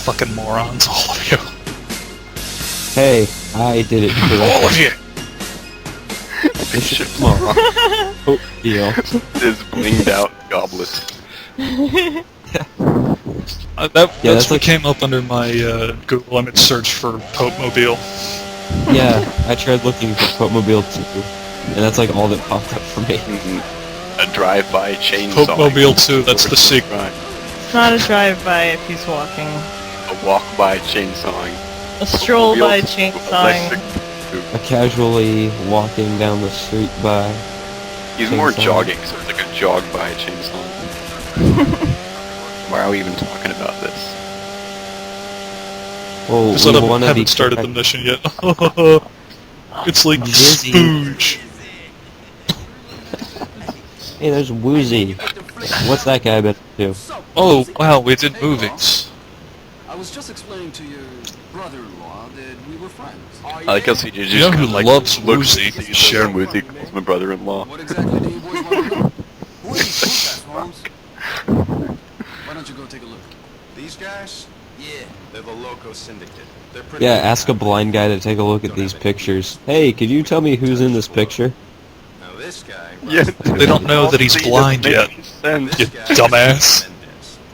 fucking morons, all of you. Hey, I did it correctly. All of you! Oh, deal. This blinged out goblet. That's what came up under my Google image search for Pope Mobile. Yeah, I tried looking for Pope Mobile too, and that's like all that popped up for me. A drive-by chainsaw. Pope Mobile 2, that's the sequel. It's not a drive-by if he's walking. A walk-by chainsawing. A stroll-by chainsawing. A casually walking down the street by... He's more jogging, so it's like a jog-by chainsaw. Why are we even talking about this? Well, Just we haven't started the mission yet. It's like Dizzy. spooge. Hey, there's Woozy. What's that guy been up to? Oh, wow, we did movies. I was just explaining to your brother-in-law that we were friends. I guess he just You know who like loves looks Woozy? at these Sharon Woozy calls my brother-in-law. What exactly do you boys want to know? Who are these guys, Holmes? Why don't you go take a look? These guys? Yeah. They're the Loco Syndicate. They're pretty Yeah, ask a blind guy to take a look at these pictures. Hey, could you tell me who's in this picture? Now this guy... Yeah, They don't know that he's blind yet. You dumbass.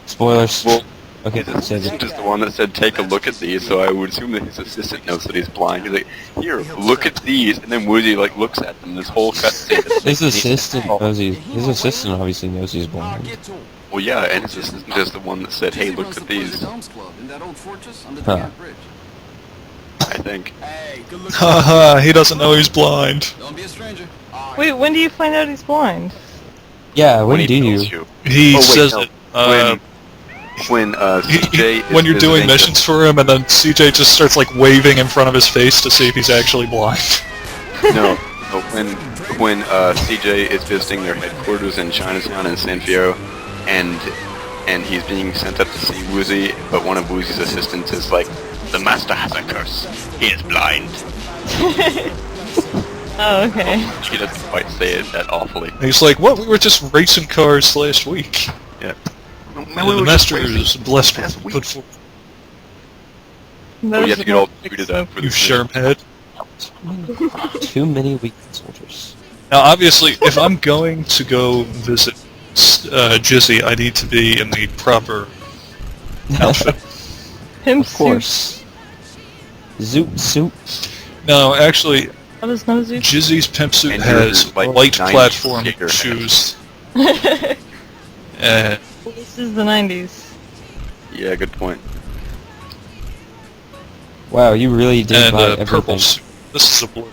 Spoilers. Well, Okay, his save assistant it. is the one that said, take a look at these, so I would assume that his assistant knows that he's blind. He's like, here, look at these, and then Woozy, like, looks at them, this whole cutscene. His assistant knows his assistant obviously knows he's blind. Well, yeah, and his assistant is the one that said, hey, look at these, I think. Hey, good look. Haha, he doesn't know he's blind. Don't be a stranger. Wait, when do you find out he's blind? Yeah, when he do tells you? He Oh, wait, says no. it. When CJ is When you're doing visiting missions for him, and then CJ just starts like waving in front of his face to see if he's actually blind. No, when CJ is visiting their headquarters in Chinatown in San Fierro, and he's being sent up to see Woozy, but one of Woozy's assistants is like, the master has a curse. He is blind. Oh, okay. She doesn't quite say it that awfully. And he's like, what? We were just racing cars last week. Yeah. The master is blessed with good fortune. Oh, you have to get all tweeted up for You this shermhead. Too many weak soldiers. Now, obviously, if I'm going to go visit Jizzy, I need to be in the proper outfit. Pimp Of course. Zoot suit. No, actually, What is no zoot? Jizzy's pimp suit And has yours, like, light 90s platform skater hat. shoes. This is the 90s. Yeah, good point. Wow, you really did And buy purple everything. suit. This is a blue.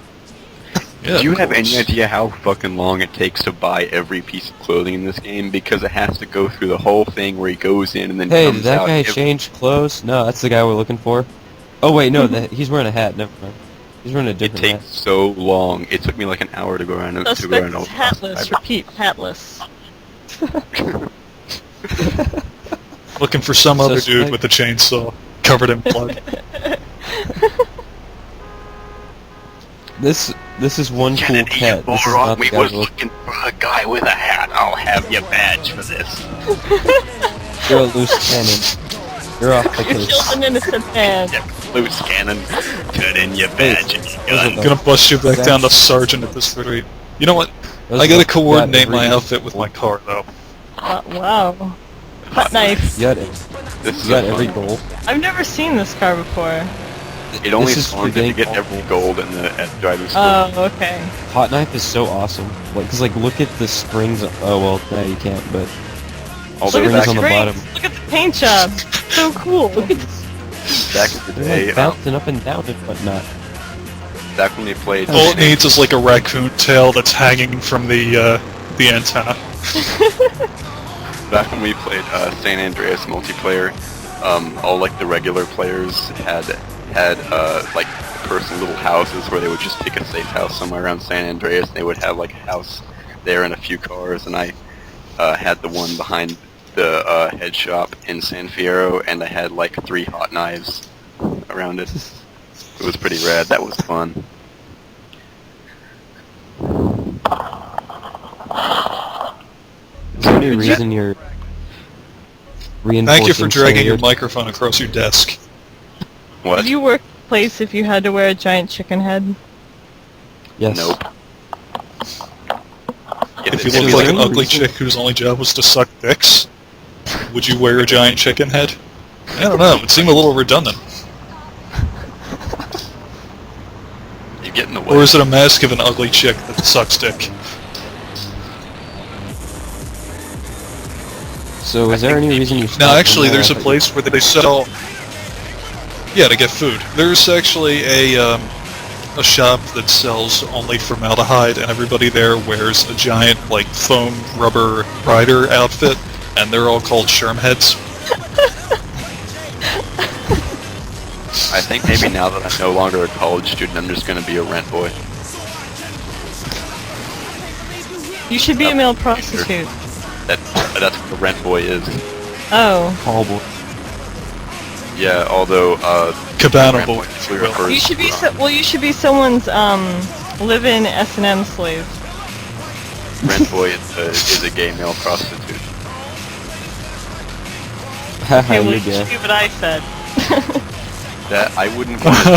Yeah, Do you of have any course. idea how fucking long it takes to buy every piece of clothing in this game? Because it has to go through the whole thing where he goes in and then Hey, comes did that out. guy change clothes? No, that's the guy we're looking for. Oh wait, no, he's wearing a hat. Never mind. He's wearing a It different takes hat. so long. It took me like an hour to go around and to go around Suspect all is hatless. Repeat, hatless. Looking for some other Suspect. dude with a chainsaw covered in blood. This is one cool Kennedy, you cat. This is moron, not the we guy was we're looking. looking for a guy with a hat. I'll have your badge for this. You're a loose cannon. You're off the You case. killed an innocent man. Yep, loose cannon. Turn in your badge and your gun. I'm gonna bust you back down to sergeant at this rate. You know what? I gotta coordinate my outfit with my car, though. Wow. Hot knife. You got, This is you got a every fun- goal. I've never seen this car before. It only This is spawns if you get freaking every gold in the at driving school. Oh, okay. Hot knife is so awesome. Like, cause like look at the springs. Oh well, no you can't. But Although Look at springs the on the springs. bottom. Look at the paint job. So cool. back in the They're day, like bouncing up and down and whatnot. back when they played. All it needs is like a raccoon tail that's hanging from the antenna. Back when we played San Andreas multiplayer, all like the regular players had like personal little houses where they would just pick a safe house somewhere around San Andreas. And they would have like a house there and a few cars, and I had the one behind the head shop in San Fierro, and I had like 3 hot knives around it. It was pretty rad. That was fun. Is there any reason you're reinforcing. Thank you for dragging your standard. microphone across your desk. What? Would you work a place if you had to wear a giant chicken head? Yes. Nope. If you Should look be like like an a ugly reason. chick whose only job was to suck dicks, would you wear a giant chicken head? I don't know. It would seem a little redundant. You get in the way. Or is it a mask of an ugly chick that sucks dick? So is there any reason you No, stopped actually, in there? there's a I thought place where they sell... Yeah, to get food. There's actually a shop that sells only formaldehyde, and everybody there wears a giant, like, foam rubber rider outfit, and they're all called Sherm heads. I think maybe now that I'm no longer a college student, I'm just gonna be a rent boy. You should be a male prostitute. That's what a rent boy is. Oh. Horrible. Yeah, although Cabana rent boy, boy if usually you will. refers You should be to, well, you should be someone's live-in S&M slave. rent boy is a gay male prostitute. Haha, Okay, well, you're you should gay. do what I said. That I wouldn't want to do.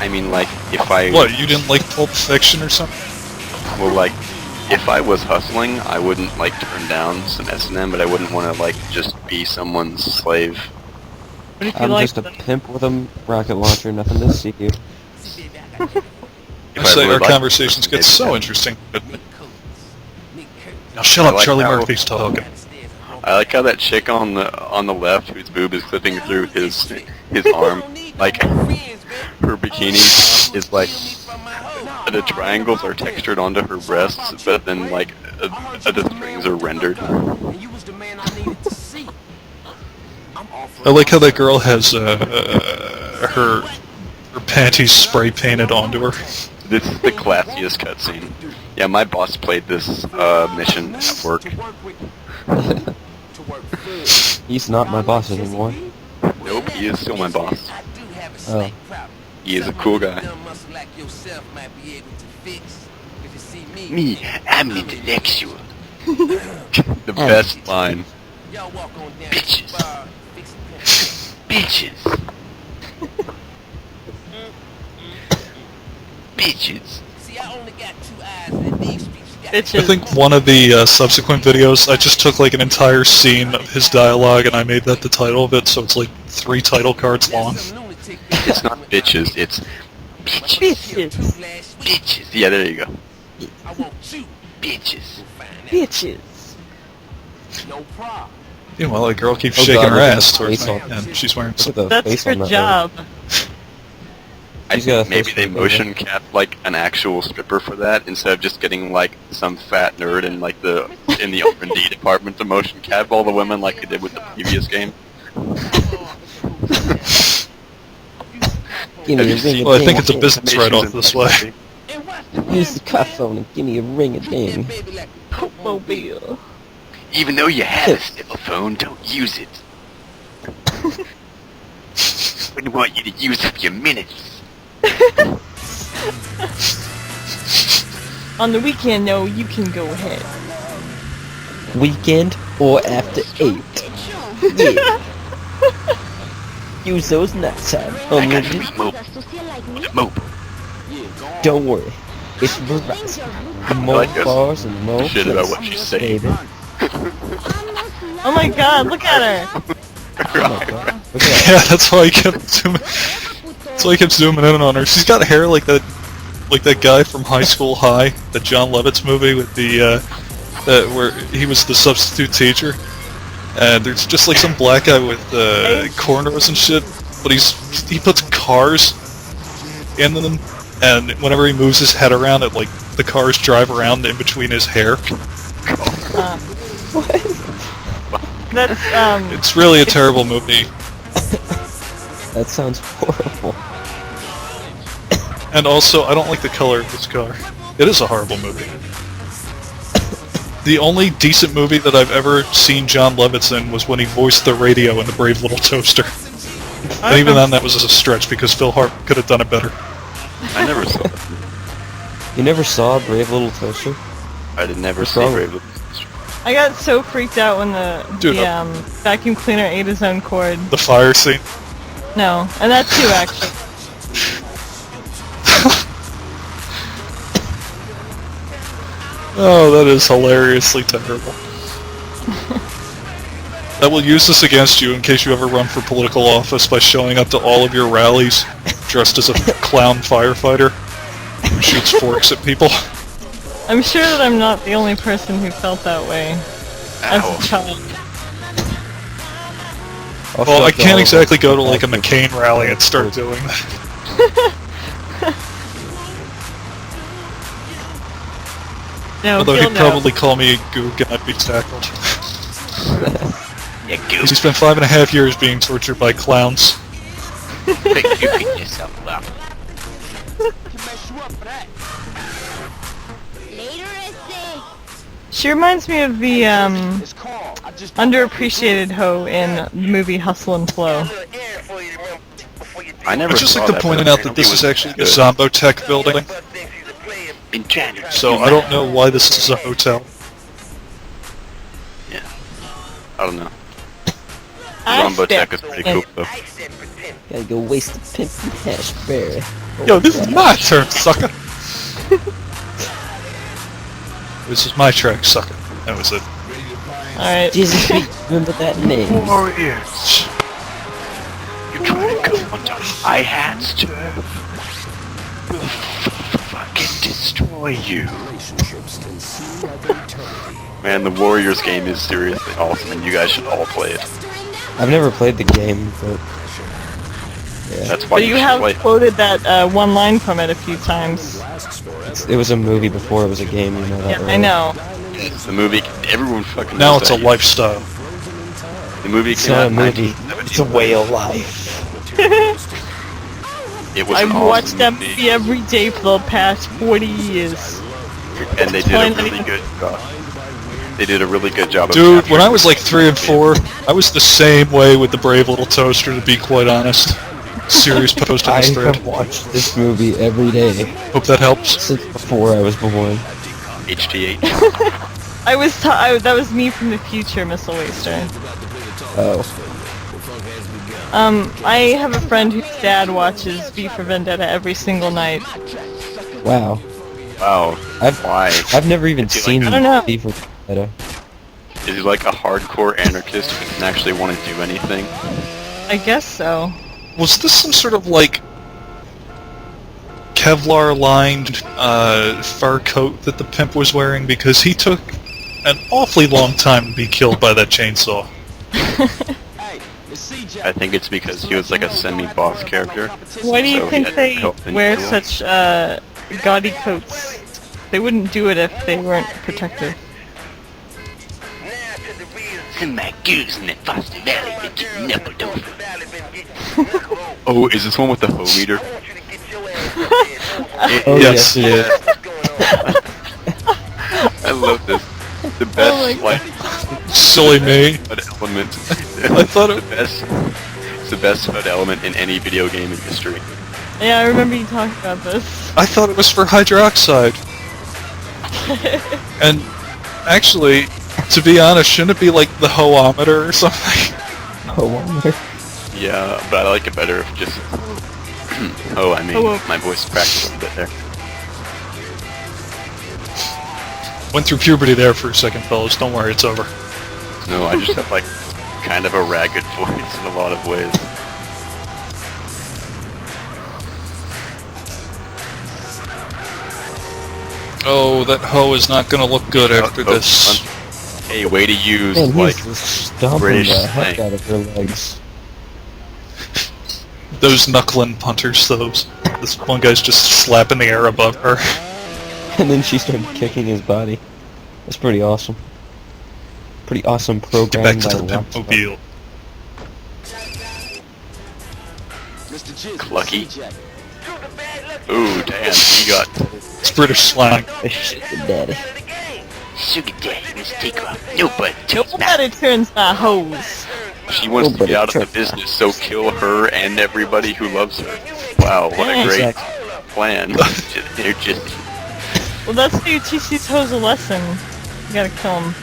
I mean, like, if I What, you didn't like Pulp Fiction or something? well, like, if I was hustling, I wouldn't like turn down some S&M, but I wouldn't want to like just be someone's slave. What if you I'm like just a them? pimp with a rocket launcher, nothing to see you. If I say really our liked conversations the get person, so maybe interesting. Now shut I up, like Charlie how- Murphy's talking. I like how that chick on the left, whose boob is clipping through his arm, like her bikini is like the triangles are textured onto her breasts, but then like the strings are rendered. I like how that girl has her panties spray painted onto her. This is the classiest cutscene. Yeah, my boss played this mission at work. He's not my boss anymore. Nope, he is still my boss. Oh. He is a cool guy. Me, I'm intellectual. The best line. Bitches. Bitches. Bitches. Bitches. I think one of the subsequent videos, I just took like an entire scene of his dialogue and I made that the title of it, so it's like 3 title cards long. It's not bitches, it's bitches. Bitches. Bitches. Yeah, there you go. Bitches. Bitches. Meanwhile, a girl keeps Oh shaking God, her look at ass the towards face me, on- and she's wearing Look some... at the That's face her on that job. I She's got a think maybe face they for a motion cap like an actual stripper for that instead of just getting like some fat nerd in like the R&D department to motion cap all the women like they did with the previous game. Give Have me you a seen- ring Well, I a think ding. it's a business write-off this way. Use the car phone and give me a ring a ding. Mobile. Even though you have a cell phone, don't use it. Wouldn't want you to use up your minutes. On the weekend, no, you can go ahead. Weekend or after 8. Yeah. Use those nuts out. I got free mobile. Don't worry. It's Verizon. More like this bars and more shit about what places, she's saying. baby. Oh my god, look at her! Oh my god. Look at Yeah, that's why I kept zooming... That's why I kept zooming in on her. She's got hair like that guy from High School High, the John Lovitz movie with the, where he was the substitute teacher. And there's just like some black guy with cornrows and shit, but he puts cars in them, and whenever he moves his head around, it like the cars drive around in between his hair. That's, It's really a terrible movie, That sounds horrible. and also I don't like the color of this car. It is a horrible movie. The only decent movie that I've ever seen John Lovitz in was when he voiced the radio in The Brave Little Toaster. And even then that was a stretch because Phil Hartman could have done it better. I never saw it. You never saw Brave Little Toaster? I did never What's see wrong? Brave Little Toaster. I got so freaked out when the Dude, vacuum cleaner ate his own cord. The fire scene. No, and that too actually. Oh, that is hilariously terrible. I will use this against you in case you ever run for political office by showing up to all of your rallies dressed as a clown firefighter who shoots forks at people. I'm sure that I'm not the only person who felt that way as a child. Well, I can't exactly go to like a McCain rally and start doing that. No, Although he'll he'd know. probably call me a gook and I'd be tackled. Yeah, He spent 5.5 years being tortured by clowns. you pick yourself up. She reminds me of the underappreciated hoe in the movie Hustle and Flow. I never I'd just saw like to that, point but out that this apparently is it was actually the good. Zombotech building, so I don't know why this is a hotel. Yeah. I don't know. I Zombotech is stepped pretty in. cool though. Gotta go waste the pimp and hash berry. Yo, this is my turn, sucker! This is my track, sucker. That was it. Alright. Jesus Christ, remember that name? Warriors! You're trying to come on top of my hats, Turf. We'll fucking destroy you. Man, the Warriors game is seriously awesome, and you guys should all play it. I've never played the game, but That's why But you should have play it. quoted that one line from it a few times. it was a movie before it was a game, you know that, Yeah, right? I know. It's a movie. Everyone fucking Now knows it's a that. lifestyle. The movie It's came not out a in movie. 1970. It's a way of life. It was I've an watched awesome that movie, movie every day for the past 40 years. and they did a really good job. They did a really good job of Dude, when capturing I was like 3 and 4, I was the same way with the Brave Little Toaster, to be quite honest. Serious post on I this thread. have watched this movie every day Hope that helps. since before I was born. HT8. That was me from the future, Missile Waster. Oh. I have a friend whose dad watches V for Vendetta every single night. Wow. Wow. Why? I've never even Is he seen I don't know. V for Vendetta. Is he like a hardcore anarchist who doesn't actually want to do anything? I guess so. Was this some sort of like Kevlar-lined fur coat that the pimp was wearing? Because he took an awfully long time to be killed by that chainsaw. I think it's because he was like a semi-boss character. Why do you So he think had they help in wear school. such gaudy coats? They wouldn't do it if they weren't protected. My goose in that Foster Valley been getting knuckled over. Oh, is this one with the hoe meter? Oh, Yes. yes, it is. I love this. The my best, God. like, Silly me. HUD element. I thought it- It's the best HUD element in any video game in history. Yeah, I remember you talking about this. I thought it was for hydroxide. And actually, to be honest, shouldn't it be like the hoeometer or something? Oh, wonder. Yeah, but I like it better if just... oh, I mean, Oh. my voice cracked a little bit there. Went through puberty there for a second, fellas. Don't worry, it's over. No, I just have like kind of a ragged voice in a lot of ways. Oh, that hoe is not gonna look good after Oh, this. Hey, way to use Man, like he's just stomping British the heck slang. out of her legs. Those knuckling punters, those. This one guy's just slapping the air above her. And then she started kicking his body. That's pretty awesome. Pretty awesome Get programming back to by the Rockstar. pimpmobile. Clucky. Ooh, damn, you got It's British slang. Shit, the daddy. sugar daddy. Let's take her off. No, but Nobody turns my hose. she wants to Nobody get out of the tripped. business, so kill her and everybody who loves her. Wow, what a great plan. They're just Well, that's how you teach these hoes a lesson. You gotta kill them.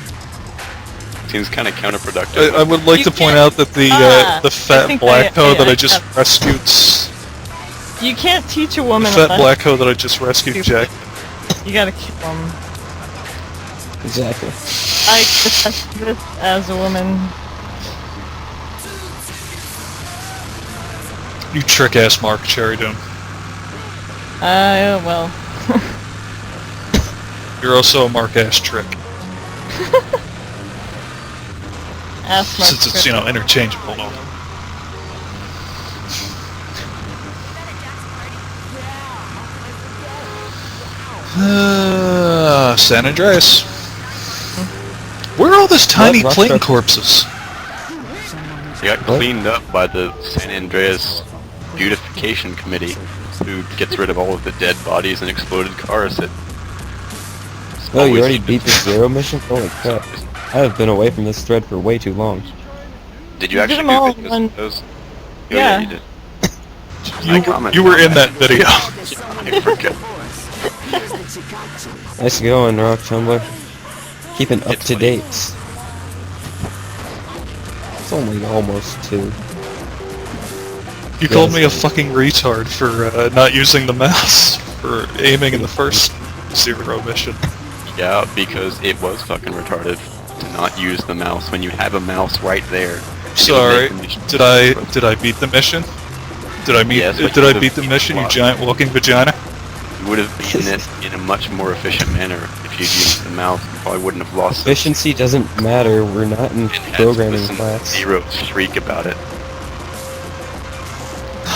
seems kind of counterproductive. I would like You to point can't- out that the I fat think black hoe that I I just have- rescued, You can't teach a the woman fat a black hoe that I just rescued, Jack. You gotta kill them. Exactly. I assess this as a woman. You trick ass Mark Cherry Doom. Well. You're also a Mark ass trick. Ask Mark Since it's, you know, interchangeable. San Andreas. Where are all those tiny Rock plane truck. corpses? They got cleaned up by the San Andreas Beautification Committee, who gets rid of all of the dead bodies and exploded cars that... Oh, you always already seem beat to- the Zero mission? Holy crap. I have been away from this thread for way too long. Did you You did actually them all do in videos one- of those? Oh, Yeah. you did. You were in that video. I forget. Nice going, Rock Tumbler. Keeping up It's to funny. date. It's only almost 2. You called me a fucking retard for not using the mouse for aiming in the first Zero mission. Yeah, because it was fucking retarded to not use the mouse when you have a mouse right there. Sorry, It would make the mission- did I beat the mission? Yes, but Did you I would've beat the beaten mission, a you lot. giant walking vagina? You would have beaten it in a much more efficient manner if you'd used the mouse. You probably wouldn't have lost it. Efficiency doesn't matter, we're not in And had to programming listen to class. Zero shriek about it.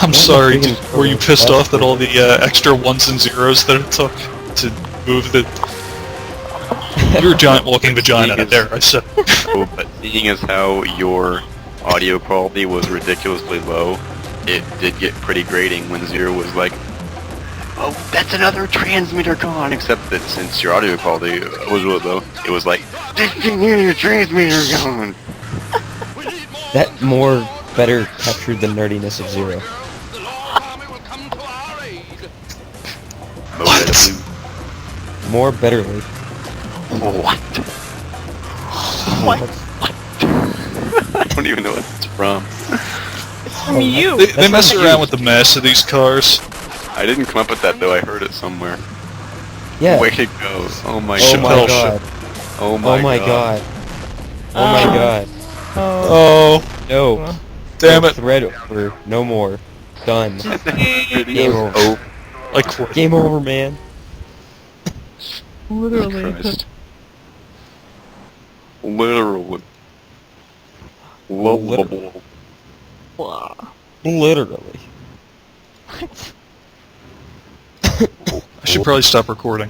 I'm Yeah, sorry, we can were you cover pissed that off that all the extra ones and zeros that it took to move the... You're a giant walking vagina, Seeing as- there, I said. Oh, but seeing as how your audio quality was ridiculously low, it did get pretty grating when Zero was like, "Oh, that's another transmitter gone." Except that since your audio quality was really low, it was like, "This thing here, your transmitter gone." That more better captured the nerdiness of Zero. More betterly. What? What? I don't even know what it's from. From you. They mess around with the mass of these cars. I didn't come up with that though. I heard it somewhere. Yeah. Way to go! Oh my Oh my Chappelle god. Oh my, Oh my god. Oh my god. Oh. Oh, No. damn it. Thread over. No more. Done. Game over. Oh I quit. Game over, man. Literally. Christ! Literally. Lovable. Literally. What? I should probably stop recording.